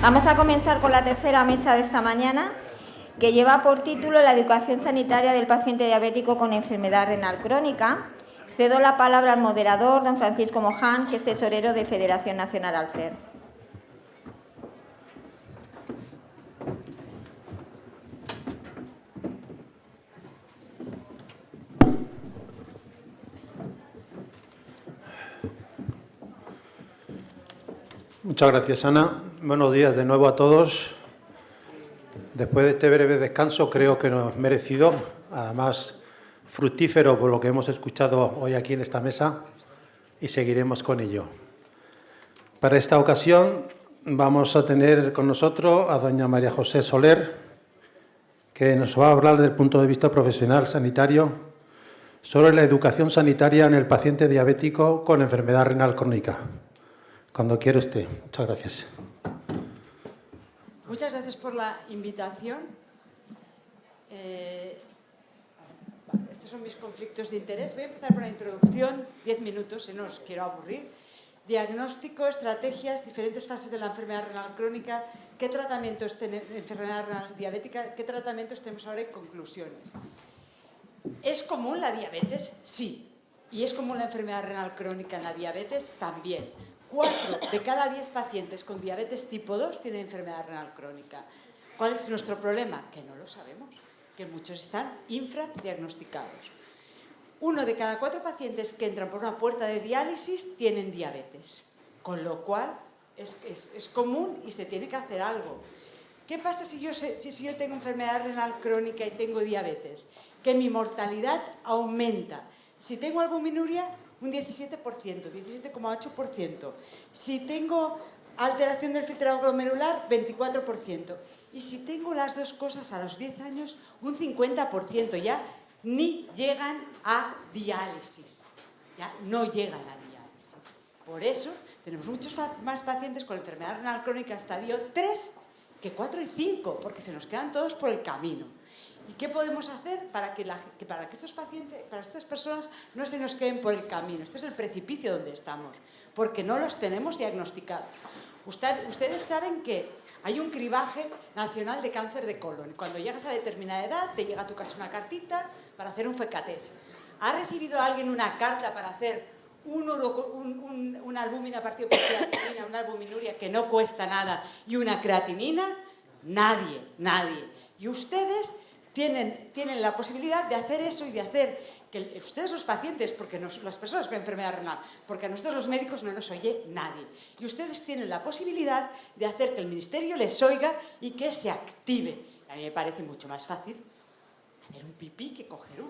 Vamos a comenzar con la tercera mesa de esta mañana, que lleva por título la educación sanitaria del paciente diabético con enfermedad renal crónica. Cedo la palabra al moderador, don Francisco Moján, que es tesorero de Federación Nacional Alcer. Muchas gracias, Ana. Buenos días de nuevo a todos. Después de este breve descanso, creo que nos hemos merecido, además fructífero por lo que hemos escuchado hoy aquí en esta mesa, y seguiremos con ello. Para esta ocasión vamos a tener con nosotros a doña María José Soler, que nos va a hablar desde el punto de vista profesional sanitario sobre la educación sanitaria en el paciente diabético con enfermedad renal crónica. Cuando quiera usted. Muchas gracias. Muchas gracias por la invitación. Estos son mis conflictos de interés. Voy a empezar por la introducción, 10 minutos, no os quiero aburrir. Diagnóstico, estrategias, diferentes fases de la enfermedad renal crónica, qué tratamientos tenemos, enfermedad renal diabética, qué tratamientos tenemos ahora y conclusiones. ¿Es común la diabetes? Sí. ¿Y es común la enfermedad renal crónica en la diabetes? También. 4 de cada 10 pacientes con diabetes tipo 2 tienen enfermedad renal crónica. ¿Cuál es nuestro problema? Que no lo sabemos, que muchos están infradiagnosticados. 1 de cada 4 pacientes que entran por una puerta de diálisis tienen diabetes, con lo cual es común y se tiene que hacer algo. ¿Qué pasa si yo tengo enfermedad renal crónica y tengo diabetes? Que mi mortalidad aumenta. Si tengo albuminuria, un 17%, 17,8%. Si tengo alteración del filtrado glomerular, 24%. Y si tengo las dos cosas a los 10 años, un 50%. Ya ni llegan a diálisis. Ya no llegan a diálisis. Por eso tenemos muchos más pacientes con enfermedad renal crónica estadio 3 que 4 y 5, porque se nos quedan todos por el camino. ¿Y qué podemos hacer para que estos pacientes, para estas personas no se nos queden por el camino? Este es el precipicio donde estamos, porque no los tenemos diagnosticados. Ustedes saben que hay un cribaje nacional de cáncer de colon. Cuando llegas a determinada edad, te llega a tu casa una cartita para hacer un FECATES. ¿Ha recibido alguien una carta para hacer una albúmina partido por creatinina, una albuminuria que no cuesta nada y una creatinina? Nadie. Y ustedes tienen la posibilidad de hacer eso y de hacer que ustedes los pacientes, porque las personas con enfermedad renal, porque a nosotros los médicos no nos oye nadie. Y ustedes tienen la posibilidad de hacer que el Ministerio les oiga y que se active. A mí me parece mucho más fácil hacer un pipí que coger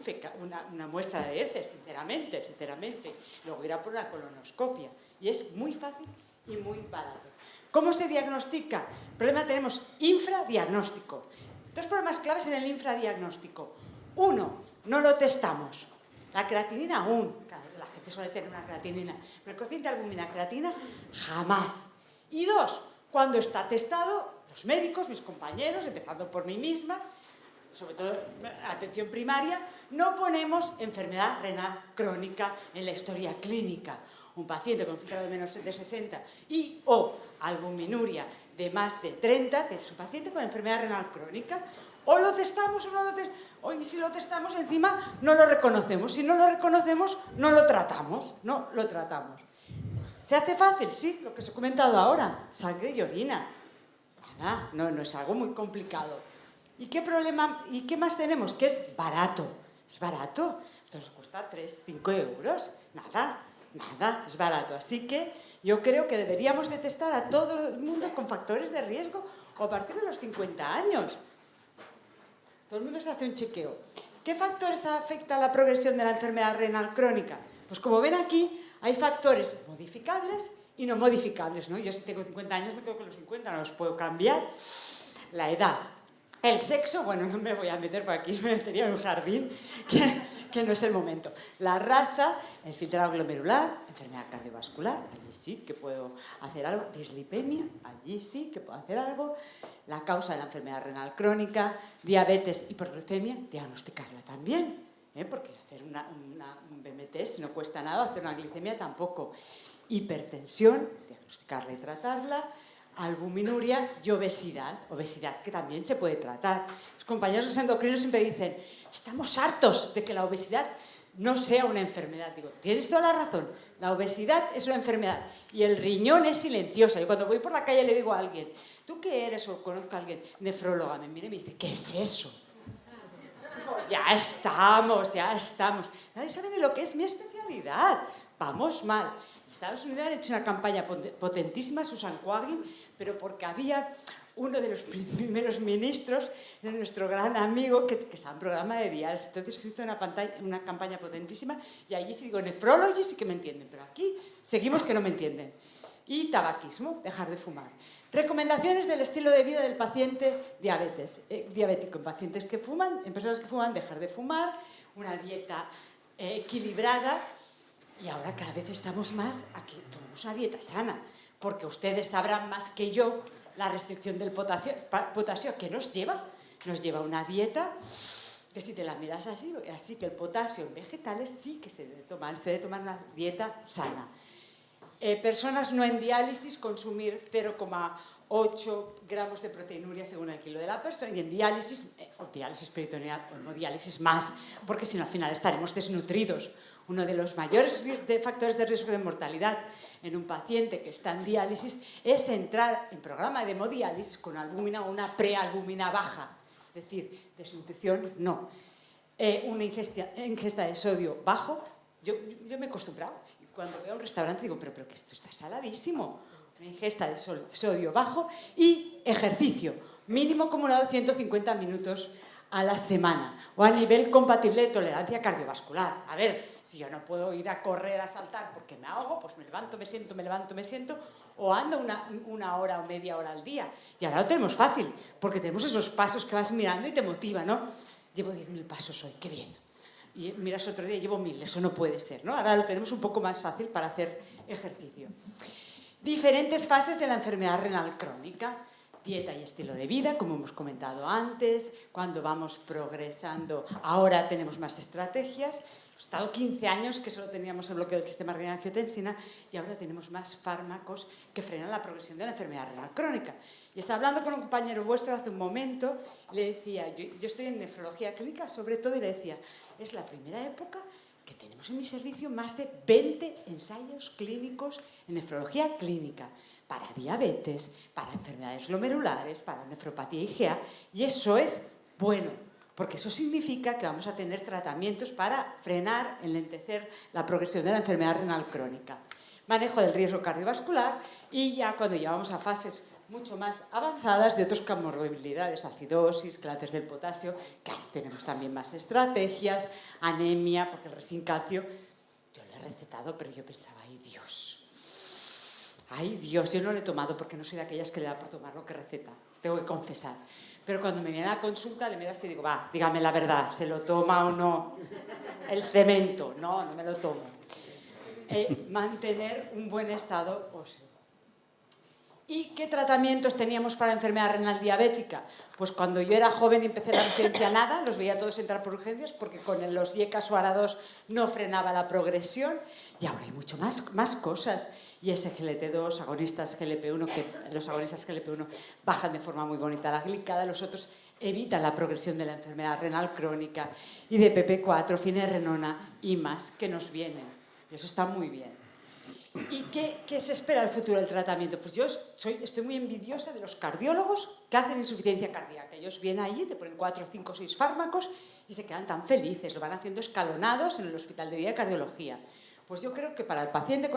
una muestra de heces, sinceramente. Luego ir a por una colonoscopia. Y es muy fácil y muy barato. ¿Cómo se diagnostica? El problema tenemos infradiagnóstico. 2 problemas claves en el infradiagnóstico. 1, no lo testamos. La creatinina aún, la gente suele tener una creatinina, pero el cociente de albúmina creatina jamás. Y 2, cuando está testado, los médicos, mis compañeros, empezando por mí misma, sobre todo atención primaria, no ponemos enfermedad renal crónica en la historia clínica. Un paciente con filtrado de menos de 60 y o albuminuria de más de 30 es un paciente con enfermedad renal crónica. O lo testamos o no lo testamos. Y si lo testamos, encima no lo reconocemos. Si no lo reconocemos, no lo tratamos. ¿Se hace fácil? Sí, lo que os he comentado ahora. Sangre y orina. Nada, no es algo muy complicado. ¿Y qué problema? ¿Y qué más tenemos? Que es barato. Es barato. Esto nos cuesta 3, 5 euros. Nada, es barato. Así que yo creo que deberíamos de testar a todo el mundo con factores de riesgo o a partir de los 50 años. Todo el mundo se hace un chequeo. ¿Qué factores afectan la progresión de la enfermedad renal crónica? Pues como ven aquí, hay factores modificables y no modificables, ¿no? Yo si tengo 50 años me quedo con los 50, no los puedo cambiar. La edad. El sexo, bueno, no me voy a meter por aquí, me metería en un jardín, que no es el momento. La raza, el filtrado glomerular, enfermedad cardiovascular, allí sí que puedo hacer algo. Dislipemia, allí sí que puedo hacer algo. La causa de la enfermedad renal crónica, diabetes, hiperglucemia, diagnosticarla también, porque hacer un BMT no cuesta nada, hacer una glicemia tampoco. Hipertensión, diagnosticarla y tratarla. albuminuria y obesidad que también se puede tratar. Los compañeros endocrinos siempre dicen, estamos hartos de que la obesidad no sea una enfermedad. Digo, tienes toda la razón, la obesidad es una enfermedad y el riñón es silenciosa. Y cuando voy por la calle le digo a alguien, ¿tú qué eres? O conozco a alguien, nefróloga, me mira y me dice, ¿qué es eso? Digo, ya estamos. Nadie sabe ni lo que es mi especialidad. Vamos mal. En Estados Unidos han hecho una campaña potentísima, Susan Quaggin, pero porque había uno de los primeros ministros de nuestro gran amigo que estaba en programa de diálisis. Entonces se hizo una campaña potentísima y allí sí digo, nefrology sí que me entienden, pero aquí seguimos que no me entienden. Y tabaquismo, dejar de fumar. Recomendaciones del estilo de vida del paciente diabético. En pacientes que fuman, en personas que fuman, dejar de fumar, una dieta equilibrada. Y ahora cada vez estamos más a que tomemos una dieta sana, porque ustedes sabrán más que yo la restricción del potasio que nos lleva. Nos lleva una dieta que si te la miras así que el potasio en vegetales sí que se debe tomar una dieta sana. Personas no en diálisis, consumir 0,8 gramos de proteinuria según el kilo de la persona, y en diálisis, o diálisis peritoneal o hemodiálisis más, porque si no al final estaremos desnutridos. Uno de los mayores factores de riesgo de mortalidad en un paciente que está en diálisis es entrar en programa de hemodiálisis con albúmina o una prealbúmina baja, es decir, desnutrición no. Una ingesta de sodio bajo, yo me he acostumbrado, y cuando voy a un restaurante digo, pero que esto está saladísimo. Una ingesta de sodio bajo y ejercicio mínimo acumulado 150 minutos a la semana, o a nivel compatible de tolerancia cardiovascular. A ver, si yo no puedo ir a correr, a saltar porque me ahogo, pues me levanto, me siento, o ando una hora o media hora al día. Y ahora lo tenemos fácil, porque tenemos esos pasos que vas mirando y te motiva, ¿no? Llevo 10.000 pasos hoy, qué bien. Y miras otro día, llevo 1.000, eso no puede ser, ¿no? Ahora lo tenemos un poco más fácil para hacer ejercicio. Diferentes fases de la enfermedad renal crónica. Dieta y estilo de vida, como hemos comentado antes, cuando vamos progresando, ahora tenemos más estrategias. Hemos estado 15 años que solo teníamos el bloqueo del sistema renina-angiotensina y ahora tenemos más fármacos que frenan la progresión de la enfermedad renal crónica. Y estaba hablando con un compañero vuestro hace un momento, le decía, yo estoy en nefrología clínica sobre todo, y le decía, es la primera época que tenemos en mi servicio más de 20 ensayos clínicos en nefrología clínica, para diabetes, para enfermedades glomerulares, para nefropatía IgA, y eso es bueno, porque eso significa que vamos a tener tratamientos para frenar, enlentecer la progresión de la enfermedad renal crónica. Manejo del riesgo cardiovascular y ya cuando llevamos a fases mucho más avanzadas de otras comorbilidades, acidosis, clates del potasio, que ahí tenemos también más estrategias, anemia, porque el resincalcio, yo lo he recetado, pero yo pensaba, ay Dios, yo no lo he tomado porque no soy de aquellas que le da por tomar lo que receta, tengo que confesar. Pero cuando me viene a la consulta le miro así y digo, va, dígame la verdad, ¿se lo toma o no el cemento? No, no me lo tomo. Mantener un buen estado óseo. ¿Y qué tratamientos teníamos para la enfermedad renal diabética? Pues cuando yo era joven y empecé la residencia nada, los veía todos entrar por urgencias porque con los IECAS o ARA2 no frenaba la progresión, y ahora hay mucho más cosas. Y SGLT2, agonistas GLP-1, que los agonistas GLP-1 bajan de forma muy bonita la glicada, los otros evitan la progresión de la enfermedad renal crónica, y de PP4, finerenona y más que nos vienen. Y eso está muy bien. ¿Y qué se espera del futuro del tratamiento? Pues yo estoy muy envidiosa de los cardiólogos que hacen insuficiencia cardíaca. Ellos vienen allí, te ponen 4, 5, 6 fármacos y se quedan tan felices. Lo van haciendo escalonados en el hospital de día de cardiología. Pues yo creo que para el paciente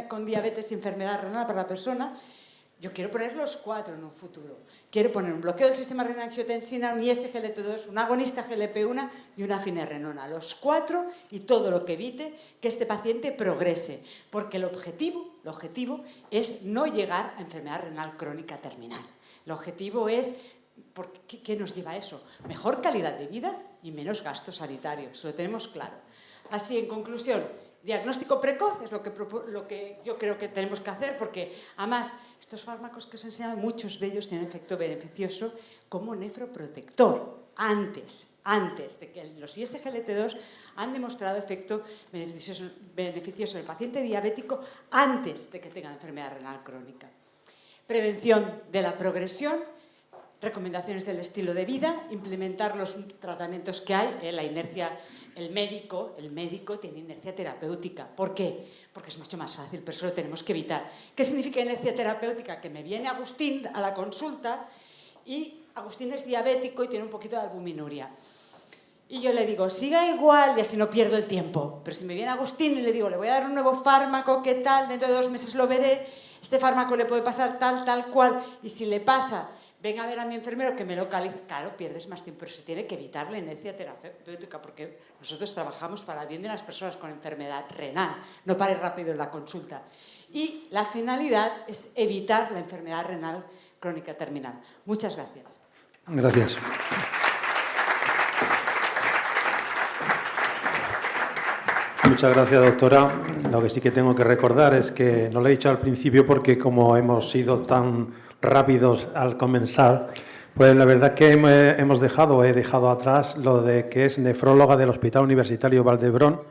con diabetes y enfermedad renal, para la persona, yo quiero poner los 4 en un futuro. Quiero poner un bloqueo del sistema renina-angiotensina, un ISGLT2, un agonista GLP-1 y una finerenona. Los 4 y todo lo que evite que este paciente progrese. Porque el objetivo es no llegar a enfermedad renal crónica terminal. El objetivo es, ¿qué nos lleva a eso? Mejor calidad de vida y menos gastos sanitarios. Lo tenemos claro. Así, en conclusión, diagnóstico precoz es lo que yo creo que tenemos que hacer, porque además estos fármacos que os he enseñado, muchos de ellos tienen efecto beneficioso como nefroprotector antes de que los ISGLT2 han demostrado efecto beneficioso en el paciente diabético antes de que tenga enfermedad renal crónica. prevención de la progresión, recomendaciones del estilo de vida, implementar los tratamientos que hay, la inercia, el médico tiene inercia terapéutica. ¿Por qué? Porque es mucho más fácil, pero eso lo tenemos que evitar. ¿Qué significa inercia terapéutica? Que me viene Agustín a la consulta y Agustín es diabético y tiene un poquito de albuminuria. Y yo le digo, siga igual y así no pierdo el tiempo. Pero si me viene Agustín y le digo, le voy a dar un nuevo fármaco, ¿qué tal? Dentro de 2 meses lo veré, este fármaco le puede pasar tal cual. Y si le pasa, venga a ver a mi enfermero que me localice. Claro, pierdes más tiempo, pero se tiene que evitar la inercia terapéutica porque nosotros trabajamos para el bien de las personas con enfermedad renal, no para ir rápido en la consulta. Y la finalidad es evitar la enfermedad renal crónica terminal. Muchas gracias. Gracias. Muchas gracias, doctora. Lo que sí que tengo que recordar es que no lo he dicho al principio porque como hemos sido tan rápidos al comenzar, pues la verdad es que he dejado atrás lo de que es nefróloga del Hospital Universitario Vall d'Hebron,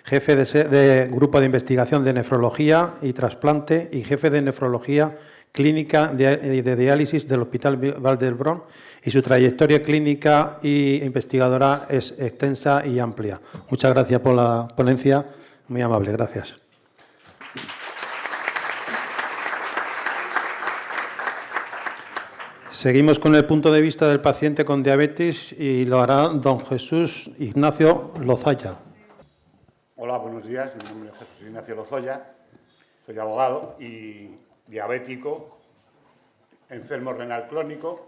jefe de Grupo de Investigación de Nefrología y Trasplante y jefe de Nefrología Clínica de Diálisis del Hospital Vall d'Hebron, y su trayectoria clínica e investigadora es extensa y amplia. Muchas gracias por la ponencia, muy amable, gracias. Seguimos con el punto de vista del paciente con diabetes y lo hará don Jesús Ignacio Lozoya. Hola, buenos días. Mi nombre es Jesús Ignacio Lozoya. Soy abogado y diabético, enfermo renal crónico,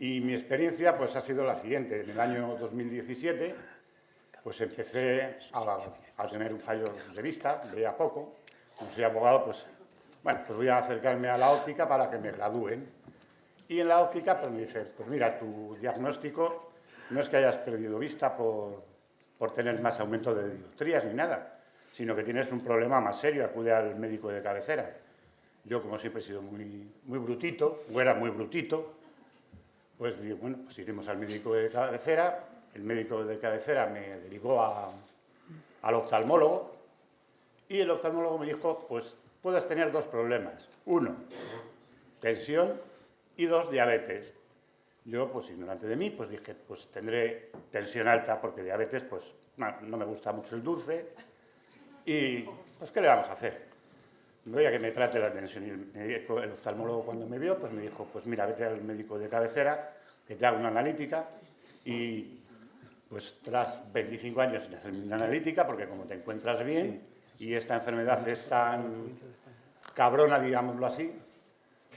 y mi experiencia pues ha sido la siguiente. En el año 2017 pues empecé a tener un fallo de vista, veía poco. Como soy abogado, pues voy a acercarme a la óptica para que me gradúen. Y en la óptica pues me dicen, pues mira, tu diagnóstico no es que hayas perdido vista por tener más aumento de dioptrías ni nada, sino que tienes un problema más serio, acude al médico de cabecera. Yo, como siempre he sido muy brutito, o era muy brutito, pues digo, bueno, pues iremos al médico de cabecera. El médico de cabecera me derivó al oftalmólogo y el oftalmólogo me dijo, pues puedes tener 2 problemas. 1, tensión, y 2, diabetes. Yo, pues ignorante de mí, pues dije, pues tendré tensión alta porque diabetes, pues no me gusta mucho el dulce. Y, pues, ¿qué le vamos a hacer? Voy a que me trate la tensión. Y el oftalmólogo, cuando me vio, pues me dijo, pues mira, vete al médico de cabecera, que te haga una analítica. Y, pues tras 25 años sin hacerme una analítica, porque como te encuentras bien y esta enfermedad es tan cabrona, digámoslo así,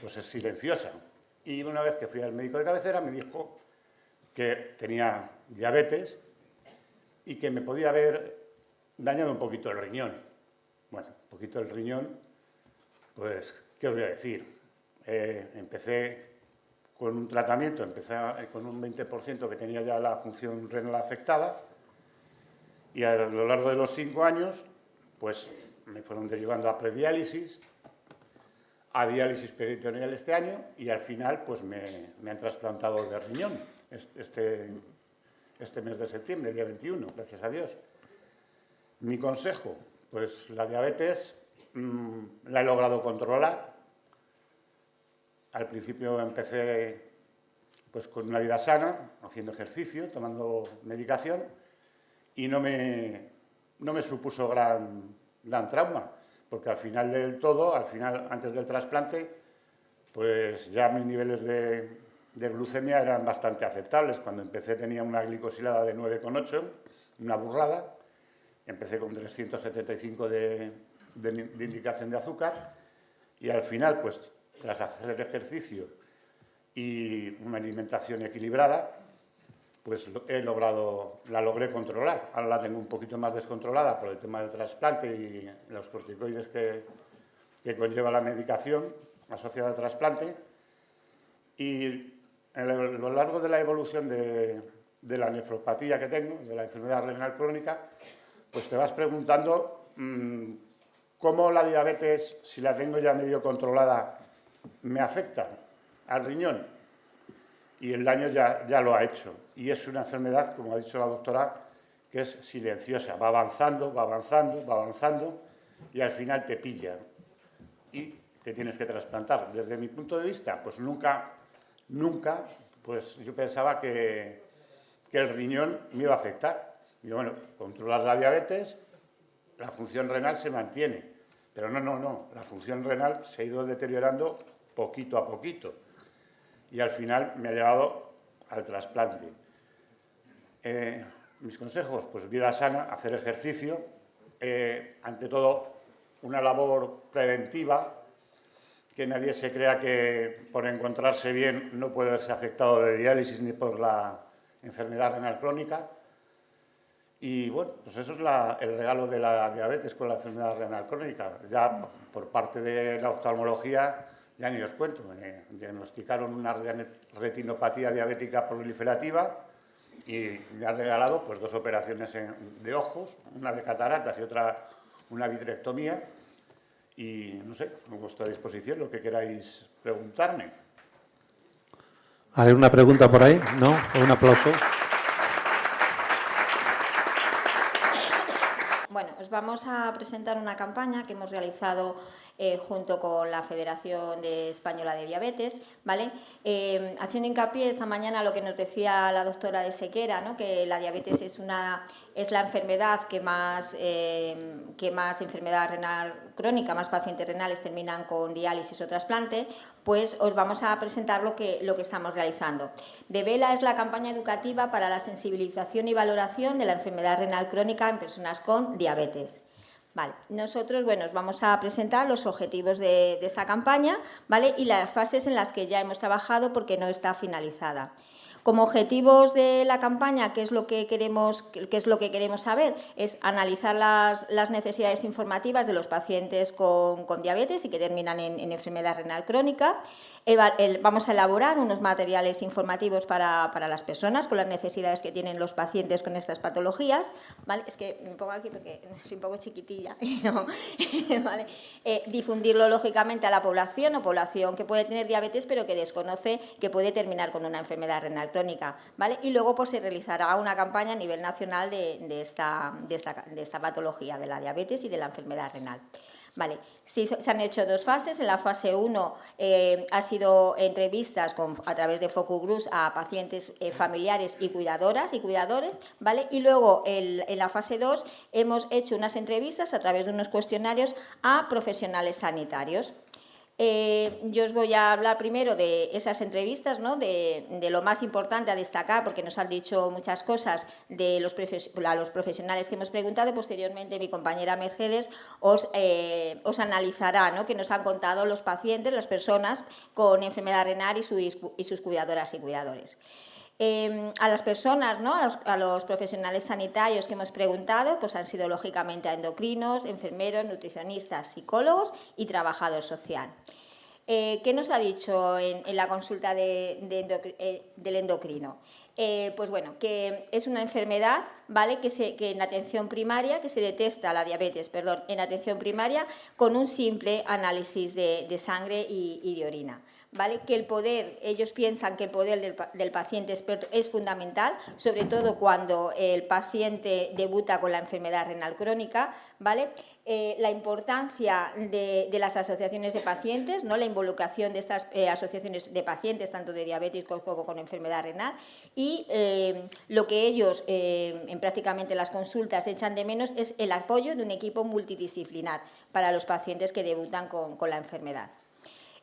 pues es silenciosa. Y una vez que fui al médico de cabecera me dijo que tenía diabetes y que me podía haber dañado un poquito el riñón. Bueno, un poquito el riñón, pues, ¿qué os voy a decir? Empecé con un tratamiento, empecé con un 20% que tenía ya la función renal afectada y a lo largo de los 5 años, pues, me fueron derivando a prediálisis, a diálisis peritoneal este año y al final pues me han trasplantado de riñón este mes de septiembre, el día 21, gracias a Dios. Mi consejo, pues la diabetes la he logrado controlar. Al principio empecé pues con una vida sana, haciendo ejercicio, tomando medicación y no me supuso gran trauma. Porque al final del todo, antes del trasplante, pues ya mis niveles de glucemia eran bastante aceptables. Cuando empecé tenía una glicosilada de 9,8, una burrada. Empecé con 375 de indicación de azúcar y al final, pues tras hacer ejercicio y una alimentación equilibrada, pues la logré controlar. Ahora la tengo un poquito más descontrolada por el tema del trasplante y los corticoides que conlleva la medicación asociada al trasplante. Y a lo largo de la evolución de la nefropatía que tengo, de la enfermedad renal crónica, pues te vas preguntando cómo la diabetes, si la tengo ya medio controlada, me afecta al riñón. Y el daño ya lo ha hecho. Y es una enfermedad, como ha dicho la doctora, que es silenciosa. Va avanzando y al final te pilla. Y te tienes que trasplantar. Desde mi punto de vista, pues nunca, pues yo pensaba que el riñón me iba a afectar. Y bueno, controlas la diabetes, la función renal se mantiene. Pero no, la función renal se ha ido deteriorando poquito a poquito. Y al final me ha llevado al trasplante. Mis consejos, pues vida sana, hacer ejercicio, ante todo una labor preventiva, que nadie se crea que por encontrarse bien no puede verse afectado de diálisis ni por la enfermedad renal crónica. Y bueno, pues eso es el regalo de la diabetes con la enfermedad renal crónica. Ya por parte de la oftalmología, ya ni os cuento, me diagnosticaron una retinopatía diabética proliferativa y me ha regalado pues 2 operaciones de ojos, una de cataratas y otra una vitrectomía. Y no sé, a vuestra disposición lo que queráis preguntarme. ¿Hay una pregunta por ahí? ¿No? Un aplauso. Bueno, os vamos a presentar una campaña que hemos realizado junto con la Federación Española de Diabetes, ¿vale? Haciendo hincapié esta mañana a lo que nos decía la doctora de Sequera, ¿no? Que la diabetes es la enfermedad que más enfermedad renal crónica, más pacientes renales terminan con diálisis o trasplante, pues os vamos a presentar lo que estamos realizando. DEVELA es la campaña educativa para la sensibilización y valoración de la enfermedad renal crónica en personas con diabetes. Vale, nosotros, bueno, os vamos a presentar los objetivos de esta campaña, ¿vale? Y las fases en las que ya hemos trabajado porque no está finalizada. Como objetivos de la campaña, ¿qué es lo que queremos saber? Es analizar las necesidades informativas de los pacientes con diabetes y que terminan en enfermedad renal crónica. Vamos a elaborar unos materiales informativos para las personas con las necesidades que tienen los pacientes con estas patologías, ¿vale? Es que me pongo aquí porque soy un poco chiquitilla, ¿no? ¿Vale? Difundirlo lógicamente a la población que puede tener diabetes pero que desconoce que puede terminar con una enfermedad renal crónica, ¿vale? Y luego pues se realizará una campaña a nivel nacional de esta patología, de la diabetes y de la enfermedad renal. Vale, sí, se han hecho 2 fases. En la fase 1 ha sido entrevistas a través de focus groups a pacientes familiares y cuidadoras y cuidadores, ¿vale? Y luego en la fase 2 hemos hecho unas entrevistas a través de unos cuestionarios a profesionales sanitarios. Yo os voy a hablar primero de esas entrevistas, ¿no? de lo más importante a destacar, porque nos han dicho muchas cosas a los profesionales que hemos preguntado, y posteriormente mi compañera Mercedes os analizará, ¿no? Que nos han contado los pacientes, las personas con enfermedad renal y sus cuidadoras y cuidadores. A las personas, ¿no? a los profesionales sanitarios que hemos preguntado, pues han sido lógicamente a endocrinos, enfermeros, nutricionistas, psicólogos y trabajador social. ¿Qué nos ha dicho en la consulta del endocrino? Pues bueno, que es una enfermedad, ¿vale? que en atención primaria, que se detecta la diabetes, perdón, en atención primaria con un simple análisis de sangre y de orina. ¿Vale? Que ellos piensan que el poder del paciente experto es fundamental, sobre todo cuando el paciente debuta con la enfermedad renal crónica, ¿vale? La importancia de las asociaciones de pacientes, ¿no? La involucración de estas asociaciones de pacientes, tanto de diabetes como con enfermedad renal, y lo que ellos en prácticamente las consultas echan de menos es el apoyo de un equipo multidisciplinar para los pacientes que debutan con la enfermedad.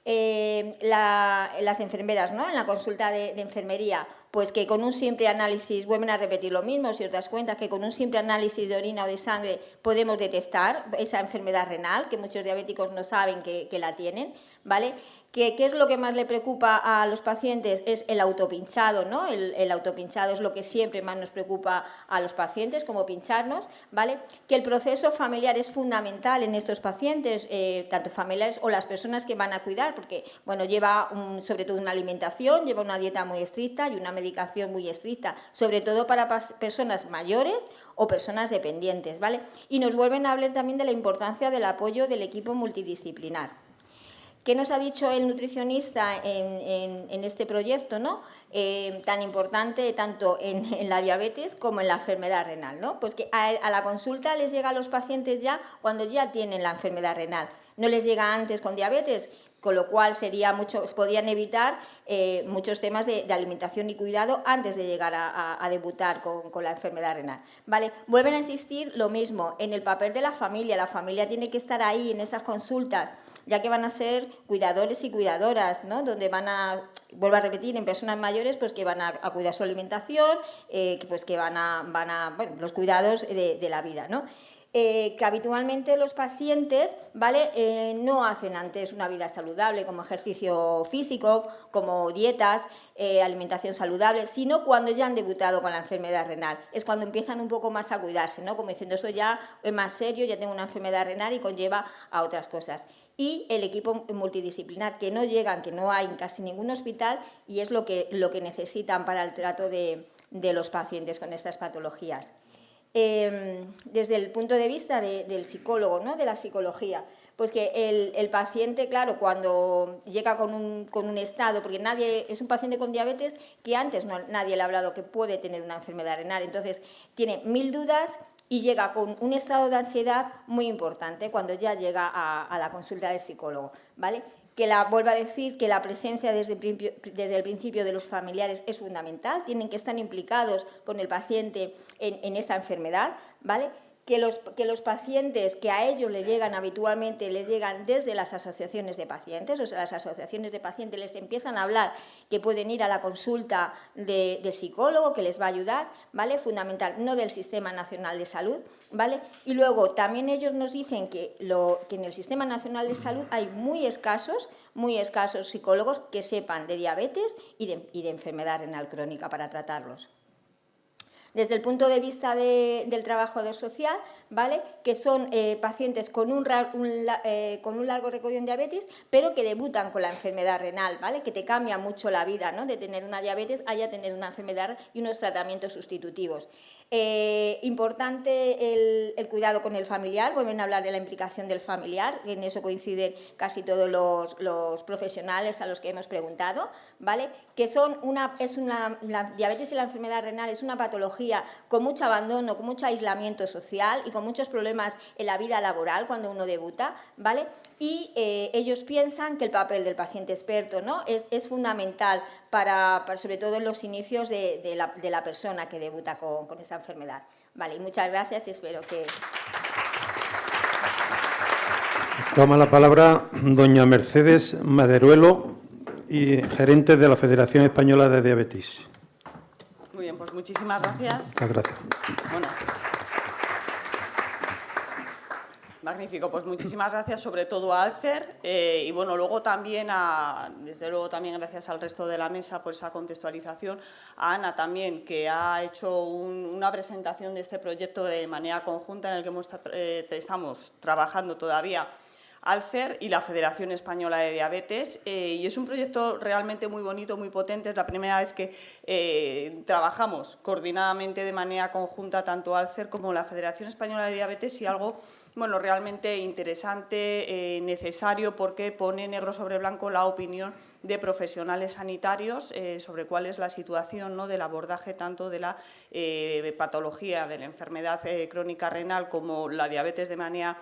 Las enfermeras, ¿no? En la consulta de enfermería, pues que con un simple análisis, vuelven a repetir lo mismo, si os das cuenta, que con un simple análisis de orina o de sangre podemos detectar esa enfermedad renal, que muchos diabéticos no saben que la tienen, ¿vale? ¿Qué es lo que más le preocupa a los pacientes? Es el autopinchado, ¿no? El autopinchado es lo que siempre más nos preocupa a los pacientes, como pincharnos, ¿vale? Que el proceso familiar es fundamental en estos pacientes, tanto familiares o las personas que van a cuidar, porque, bueno, lleva sobre todo una alimentación, lleva una dieta muy estricta y una medicación muy estricta, sobre todo para personas mayores o personas dependientes, ¿vale? Y nos vuelven a hablar también de la importancia del apoyo del equipo multidisciplinar. ¿Qué nos ha dicho el nutricionista en este proyecto, ¿no? Tan importante tanto en la diabetes como en la enfermedad renal, ¿no? Pues que a la consulta les llega a los pacientes ya cuando ya tienen la enfermedad renal. no les llega antes con diabetes, con lo cual podrían evitar muchos temas de alimentación y cuidado antes de llegar a debutar con la enfermedad renal. ¿Vale? Vuelven a insistir lo mismo en el papel de la familia. La familia tiene que estar ahí en esas consultas, ya que van a ser cuidadores y cuidadoras, ¿no? Donde vuelvo a repetir, en personas mayores, pues que van a cuidar su alimentación, pues que bueno, los cuidados de la vida, ¿no? Que habitualmente los pacientes, ¿vale? No hacen antes una vida saludable, como ejercicio físico, como dietas, alimentación saludable, sino cuando ya han debutado con la enfermedad renal. Es cuando empiezan un poco más a cuidarse, ¿no? Como diciendo, esto ya es más serio, ya tengo una enfermedad renal y conlleva a otras cosas. Y el equipo multidisciplinar, que no llegan, que no hay en casi ningún hospital, y es lo que necesitan para el trato de los pacientes con estas patologías. Desde el punto de vista del psicólogo, ¿no? De la psicología, pues que el paciente, claro, cuando llega con un estado, porque es un paciente con diabetes que antes nadie le ha hablado que puede tener una enfermedad renal, entonces tiene 1000 dudas y llega con un estado de ansiedad muy importante cuando ya llega a la consulta del psicólogo, ¿vale? Vuelvo a decir que la presencia desde el principio de los familiares es fundamental, tienen que estar implicados con el paciente en esta enfermedad, ¿vale? Que los pacientes que a ellos les llegan habitualmente, les llegan desde las asociaciones de pacientes, o sea, las asociaciones de pacientes les empiezan a hablar que pueden ir a la consulta del psicólogo, que les va a ayudar, ¿vale? Fundamental, no del Sistema Nacional de Salud, ¿vale? Y luego también ellos nos dicen que en el Sistema Nacional de Salud hay muy escasos psicólogos que sepan de diabetes y de enfermedad renal crónica para tratarlos. Desde el punto de vista del trabajador social, ¿vale? Que son pacientes con un largo recorrido en diabetes, pero que debutan con la enfermedad renal, ¿vale? Que te cambia mucho la vida, ¿no? De tener una diabetes a ya tener una enfermedad y unos tratamientos sustitutivos. Importante el cuidado con el familiar, vuelven a hablar de la implicación del familiar, en eso coinciden casi todos los profesionales a los que hemos preguntado, ¿vale? Que la diabetes y la enfermedad renal es una patología con mucho abandono, con mucho aislamiento social y con muchos problemas en la vida laboral cuando uno debuta, ¿vale? Y ellos piensan que el papel del paciente experto, ¿no? es fundamental para sobre todo en los inicios de la persona que debuta con esta enfermedad. Vale, y muchas gracias y espero que... Toma la palabra doña Mercedes Maderuelo, y gerente de la Federación Española de Diabetes. Muy bien, pues muchísimas gracias. Muchas gracias. Bueno. Magnífico, pues muchísimas gracias sobre todo a Alcer y bueno, luego también desde luego también gracias al resto de la mesa por esa contextualización, a Ana también que ha hecho una presentación de este proyecto de manera conjunta en el que estamos trabajando todavía Alcer y la Federación Española de Diabetes y es un proyecto realmente muy bonito, muy potente, es la primera vez que trabajamos coordinadamente de manera conjunta tanto Alcer como la Federación Española de Diabetes y algo bueno, realmente interesante, necesario, porque pone negro sobre blanco la opinión de profesionales sanitarios sobre cuál es la situación, ¿no?, del abordaje tanto de la patología de la enfermedad crónica renal como la diabetes de manera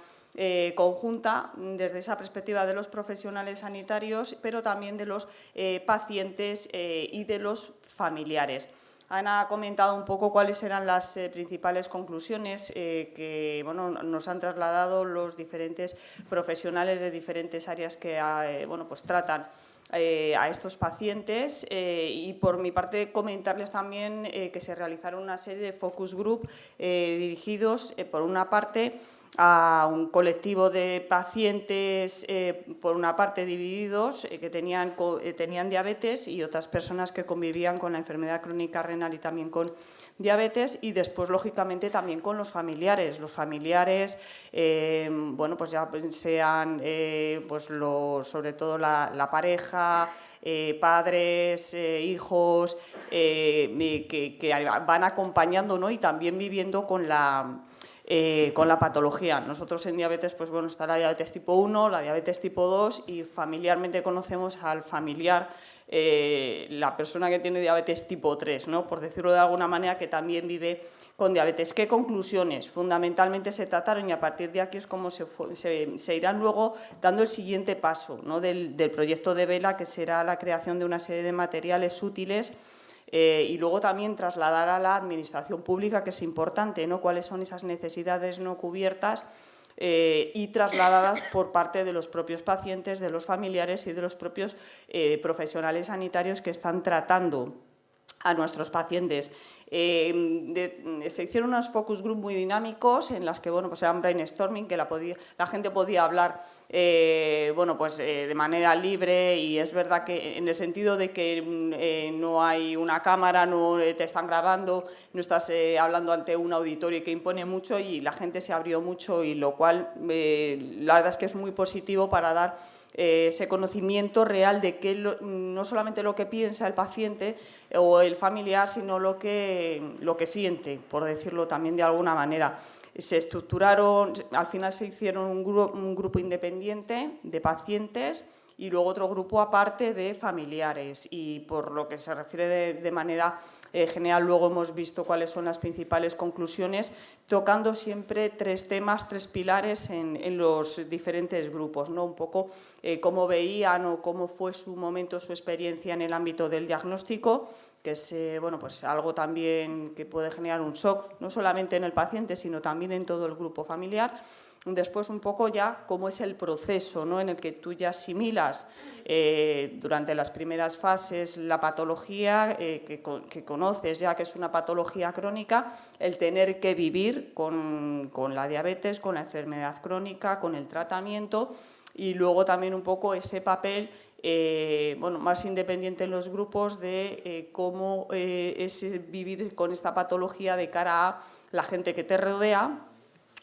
conjunta desde esa perspectiva de los profesionales sanitarios, pero también de los pacientes y de los familiares. Ana ha comentado un poco cuáles eran las principales conclusiones que bueno, nos han trasladado los diferentes profesionales de diferentes áreas que bueno, pues tratan a estos pacientes y por mi parte comentarles también que se realizaron una serie de focus group dirigidos por una parte a un colectivo de pacientes, por una parte divididos, que tenían diabetes y otras personas que convivían con la enfermedad crónica renal y también con diabetes y después, lógicamente, también con los familiares. Los familiares, bueno, pues ya sean pues sobre todo la pareja, padres, hijos, que van acompañando, ¿no?, y también viviendo con la patología. Nosotros en diabetes, pues bueno, está la diabetes tipo 1, la diabetes tipo 2 y familiarmente conocemos al familiar, la persona que tiene diabetes tipo 3, ¿no?, por decirlo de alguna manera, que también vive con diabetes. ¿Qué conclusiones? Fundamentalmente se trataron y a partir de aquí es como se irán luego dando el siguiente paso, ¿no?, del proyecto de Vela, que será la creación de una serie de materiales útiles y luego también trasladar a la administración pública, que es importante, ¿no?, cuáles son esas necesidades no cubiertas y trasladadas por parte de los propios pacientes, de los familiares y de los propios profesionales sanitarios que están tratando a nuestros pacientes. Se hicieron unos focus group muy dinámicos en las que, bueno, pues eran brainstorming, que la gente podía hablar bueno, pues, de manera libre, y es verdad que en el sentido de que no hay una cámara, no te están grabando, no estás hablando ante un auditorio que impone mucho, y la gente se abrió mucho, y lo cual la verdad es que es muy positivo para dar ese conocimiento real de que no solamente lo que piensa el paciente o el familiar, sino lo que siente, por decirlo también de alguna manera. Se estructuraron, al final se hicieron un grupo independiente de pacientes y luego otro grupo aparte de familiares, y por lo que se refiere de manera general, luego hemos visto cuáles son las principales conclusiones, tocando siempre tres temas, tres pilares en los diferentes grupos, ¿no? Un poco cómo veían o cómo fue su momento, su experiencia en el ámbito del diagnóstico, que es bueno, pues algo también que puede generar un shock, no solamente en el paciente, sino también en todo el grupo familiar. Después, un poco ya cómo es el proceso, ¿no?, en el que tú ya asimilas durante las primeras fases la patología que conoces ya que es una patología crónica, el tener que vivir con la diabetes, con la enfermedad crónica, con el tratamiento, y luego también un poco ese papel bueno, más independiente en los grupos de cómo es vivir con esta patología de cara a la gente que te rodea,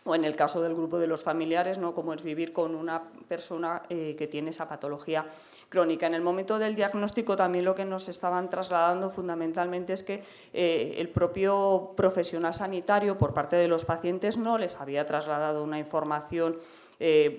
o en el caso del grupo de los familiares, ¿no?, cómo es vivir con una persona que tiene esa patología crónica. En el momento del diagnóstico también lo que nos estaban trasladando fundamentalmente es que el propio profesional sanitario por parte de los pacientes no les había trasladado una información,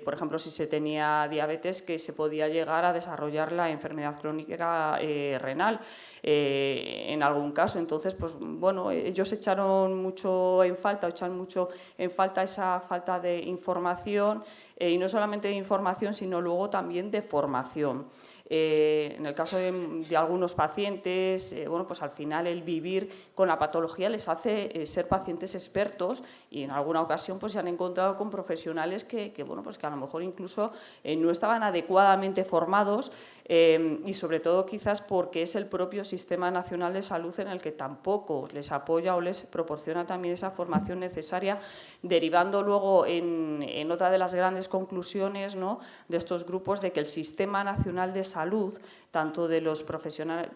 por ejemplo, si se tenía diabetes, que se podía llegar a desarrollar la enfermedad crónica renal en algún caso. Entonces, pues bueno, ellos echaron mucho en falta, esa falta de información, y no solamente de información, sino luego también de formación. En el caso de algunos pacientes, bueno, pues al final el vivir con la patología les hace ser pacientes expertos, y en alguna ocasión pues se han encontrado con profesionales que bueno, pues que a lo mejor incluso no estaban adecuadamente formados, y sobre todo quizás porque es el propio Sistema Nacional de Salud en el que tampoco les apoya o les proporciona también esa formación necesaria, derivando luego en otra de las grandes conclusiones, ¿no?, de estos grupos, de que el Sistema Nacional de Salud, tanto de los profesionales,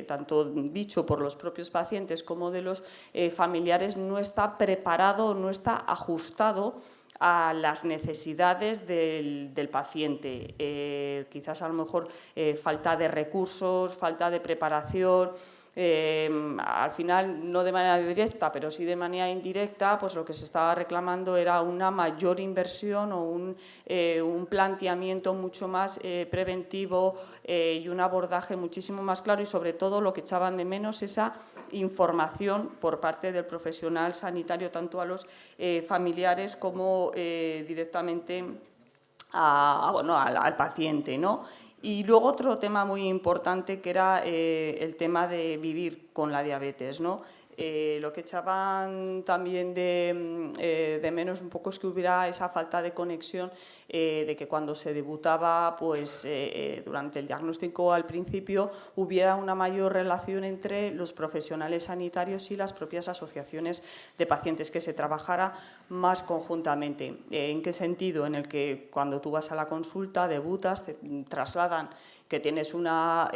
tanto dicho por los propios pacientes como de los familiares, no está preparado, no está ajustado a las necesidades del paciente. Quizás a lo mejor falta de recursos, falta de preparación. Al final, no de manera directa, pero sí de manera indirecta, pues lo que se estaba reclamando era una mayor inversión o un planteamiento mucho más preventivo y un abordaje muchísimo más claro, y sobre todo lo que echaban de menos esa información por parte del profesional sanitario, tanto a los familiares como directamente al paciente, ¿no? Y luego otro tema muy importante, que era el tema de vivir con la diabetes, ¿no? Lo que echaban también de menos un poco es que hubiera esa falta de conexión, de que cuando se debutaba, pues durante el diagnóstico al principio, hubiera una mayor relación entre los profesionales sanitarios y las propias asociaciones de pacientes, que se trabajara más conjuntamente. ¿En qué sentido? En el que cuando tú vas a la consulta, debutas, te trasladan que tienes una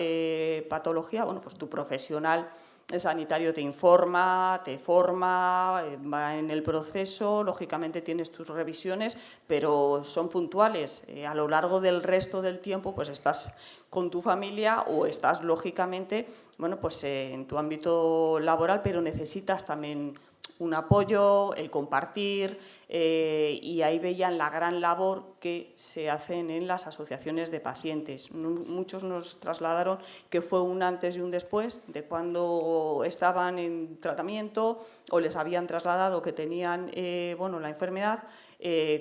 patología, bueno, pues tu profesional sanitario te informa, te forma, va en el proceso, lógicamente tienes tus revisiones, pero son puntuales. A lo largo del resto del tiempo, pues estás con tu familia o estás, lógicamente, bueno, pues en tu ámbito laboral, pero necesitas también un apoyo, el compartir, y ahí veían la gran labor que se hacen en las asociaciones de pacientes. Muchos nos trasladaron que fue un antes y un después de cuando estaban en tratamiento o les habían trasladado que tenían la enfermedad,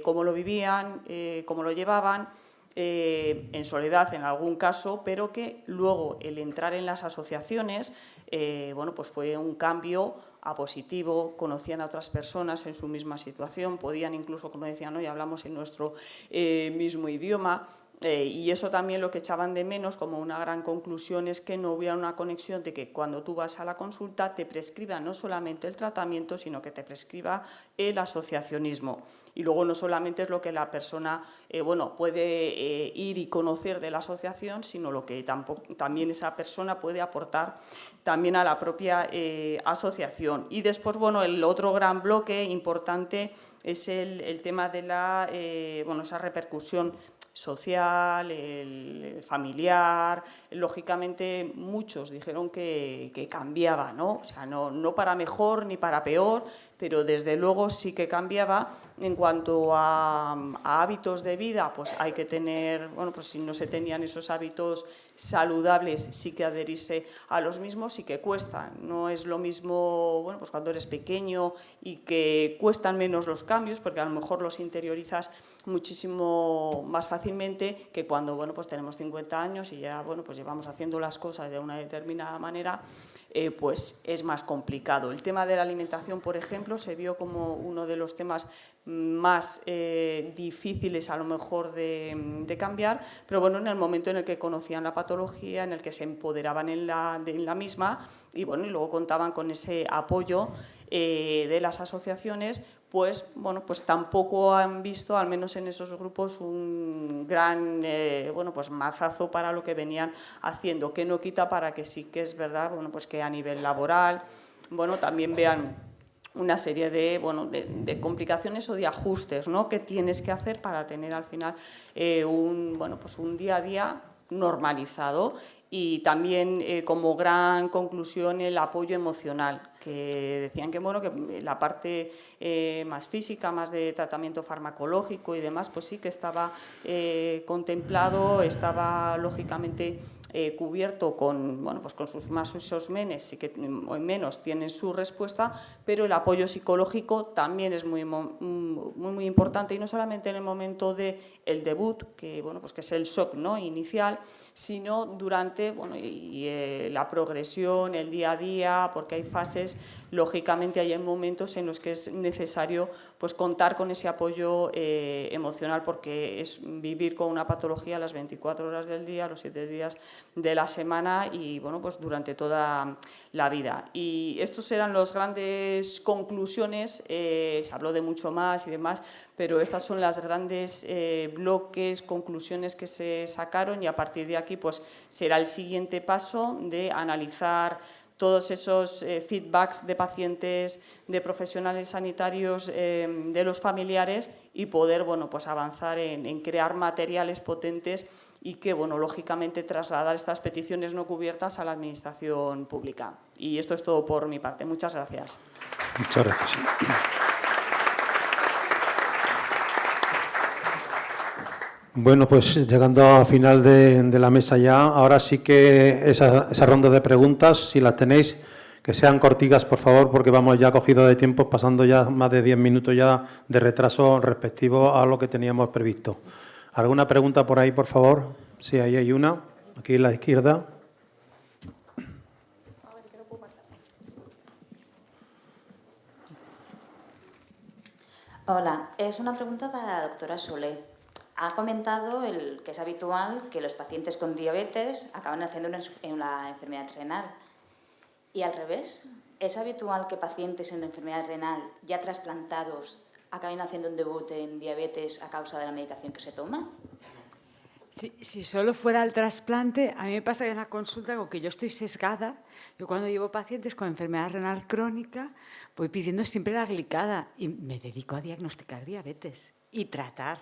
cómo lo vivían, cómo lo llevaban, en soledad en algún caso, pero que luego el entrar en las asociaciones pues fue un cambio a positivo, conocían a otras personas en su misma situación, podían incluso, como decían hoy, hablamos en nuestro mismo idioma. Y eso también lo que echaban de menos como una gran conclusión es que no hubiera una conexión de que cuando tú vas a la consulta te prescriba no solamente el tratamiento, sino que te prescriba el asociacionismo. Y luego no solamente es lo que la persona puede ir y conocer de la asociación, sino lo que también esa persona puede aportar también a la propia asociación. Y después, el otro gran bloque importante es el tema de esa repercusión social, el familiar. Lógicamente muchos dijeron que cambiaba, ¿no? O sea, no para mejor ni para peor, pero desde luego sí que cambiaba. En cuanto a hábitos de vida, pues hay que tener, si no se tenían esos hábitos saludables, sí que adherirse a los mismos y que cuestan. No es lo mismo, cuando eres pequeño y que cuestan menos los cambios, porque a lo mejor los interiorizas muchísimo más fácilmente que cuando, tenemos 50 años y ya, llevamos haciendo las cosas de una determinada manera, pues es más complicado. El tema de la alimentación, por ejemplo, se vio como uno de los temas más difíciles a lo mejor de cambiar, pero en el momento en el que conocían la patología, en el que se empoderaban en la misma y luego contaban con ese apoyo de las asociaciones, pues tampoco han visto, al menos en esos grupos, un gran mazazo para lo que venían haciendo, que no quita para que sí que es verdad, que a nivel laboral, también vean una serie de complicaciones o de ajustes, ¿no?, que tienes que hacer para tener al final un día a día normalizado. Y también como gran conclusión el apoyo emocional, que decían que la parte más física, más de tratamiento farmacológico y demás, pues sí que estaba contemplado, estaba lógicamente cubierto con sus más o sus menos tienen su respuesta, pero el apoyo psicológico también es muy importante, y no solamente en el momento del debut, que que es el shock, ¿no?, inicial, sino durante la progresión, el día a día, porque hay fases, lógicamente hay momentos en los que es necesario contar con ese apoyo emocional, porque es vivir con una patología las 24 horas del día, los 7 días de la semana y durante toda la vida. Y estos eran las grandes conclusiones, se habló de mucho más y demás, pero estas son las grandes bloques, conclusiones que se sacaron, y a partir de aquí será el siguiente paso de analizar todos esos feedbacks de pacientes, de profesionales sanitarios, de los familiares, y poder avanzar en crear materiales potentes y que, lógicamente, trasladar estas peticiones no cubiertas a la Administración pública. Y esto es todo por mi parte. Muchas gracias. Muchas gracias. Bueno, pues llegando al final de la mesa ya, ahora sí que esa ronda de preguntas, si las tenéis, que sean cortitas, por favor, porque vamos ya cogidos de tiempo, pasando ya más de 10 minutos ya de retraso respectivo a lo que teníamos previsto. ¿Alguna pregunta por ahí, por favor? Sí, ahí hay una, aquí a la izquierda. Hola, es una pregunta para la doctora Solé. Ha comentado que es habitual que los pacientes con diabetes acaban haciendo una enfermedad renal. Y al revés, ¿es habitual que pacientes en enfermedad renal ya trasplantados acaben haciendo un debut en diabetes a causa de la medicación que se toma? Si solo fuera el trasplante, a mí me pasa que en la consulta, con que yo estoy sesgada, yo cuando llevo pacientes con enfermedad renal crónica, voy pidiendo siempre la glicada y me dedico a diagnosticar diabetes y tratar.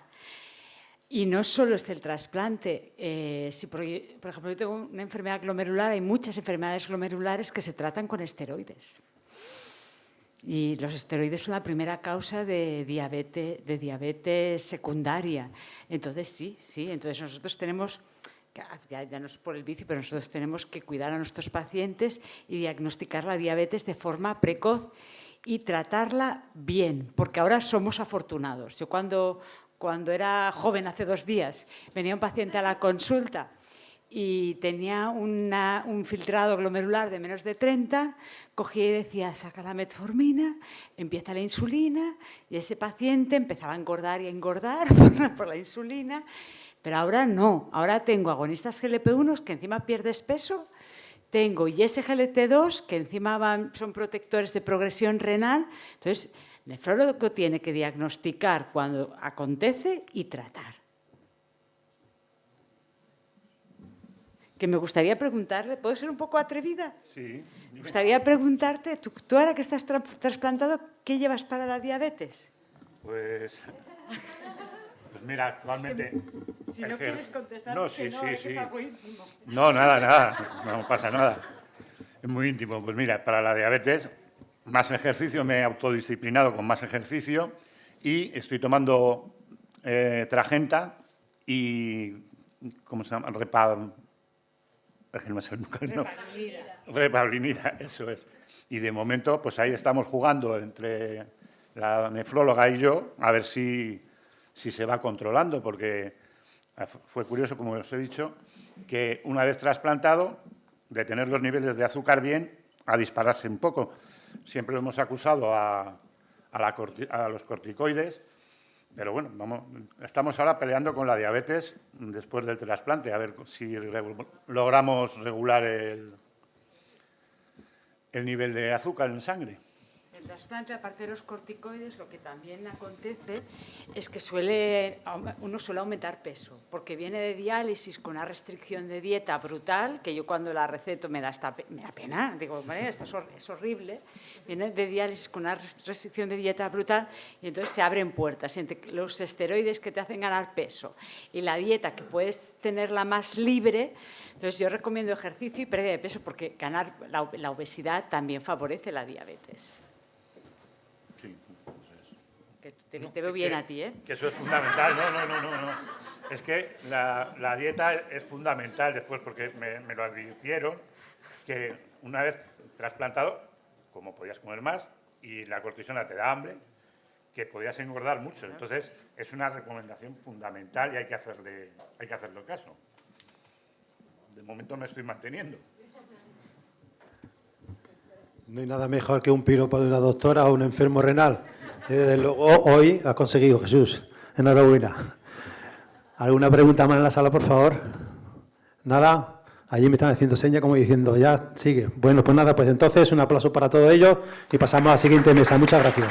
Y no solo es el trasplante. Por ejemplo, yo tengo una enfermedad glomerular, hay muchas enfermedades glomerulares que se tratan con esteroides. Y los esteroides son la primera causa de diabetes secundaria. Entonces, sí, entonces nosotros tenemos, ya no es por el vicio, pero nosotros tenemos que cuidar a nuestros pacientes y diagnosticar la diabetes de forma precoz y tratarla bien, porque ahora somos afortunados. Yo cuando era joven, hace 2 días, venía un paciente a la consulta y tenía un filtrado glomerular de menos de 30, cogía y decía, saca la metformina, empieza la insulina, y ese paciente empezaba a engordar y a engordar por la insulina, pero ahora no, ahora tengo agonistas GLP-1 que encima pierdes peso, tengo ISGLT2 que encima son protectores de progresión renal, entonces el nefrólogo tiene que diagnosticar cuando acontece y tratar. Que me gustaría preguntarle, ¿puedo ser un poco atrevida? Sí. Me gustaría preguntarte, tú ahora que estás trasplantado, ¿qué llevas para la diabetes? Pues mira, actualmente... Si no quieres contestar, no, que sí, no, sí, es sí. algo íntimo. No, nada, no pasa nada. Es muy íntimo. Pues mira, para la diabetes, más ejercicio, me he autodisciplinado con más ejercicio y estoy tomando Tragenta y, ¿cómo se llama? Es que no me sé nunca el nombre. Repaglinida, eso es. Y de momento, pues ahí estamos jugando entre la nefróloga y yo a ver si se va controlando, porque fue curioso, como os he dicho, que una vez trasplantado, de tener los niveles de azúcar bien, a dispararse un poco. Siempre lo hemos acusado a los corticoides, pero bueno, estamos ahora peleando con la diabetes después del trasplante, a ver si logramos regular el nivel de azúcar en sangre. El trasplante, aparte de los corticoides, lo que también acontece es que uno suele aumentar peso, porque viene de diálisis con una restricción de dieta brutal, que yo cuando la receto me da pena, digo, esto es horrible, viene de diálisis con una restricción de dieta brutal y entonces se abren puertas entre los esteroides que te hacen ganar peso y la dieta que puedes tenerla más libre. Entonces yo recomiendo ejercicio y pérdida de peso porque ganar la obesidad también favorece la diabetes. Sí, eso es. Te veo bien a ti, ¿eh? Que eso es fundamental. No. Es que la dieta es fundamental después, porque me lo advirtieron, que una vez trasplantado, como podías comer más, y la cortisona te da hambre, que podías engordar mucho. Entonces, es una recomendación fundamental y hay que hacerle caso. De momento me estoy manteniendo. No hay nada mejor que un piropo de una doctora o un enfermo renal. Desde luego, hoy has conseguido, Jesús. Enhorabuena. ¿Alguna pregunta más en la sala, por favor? ¿Nada? Allí me están haciendo señas como diciendo, ya sigue. Bueno, pues nada, pues entonces un aplauso para todos ellos y pasamos a la siguiente mesa. Muchas gracias.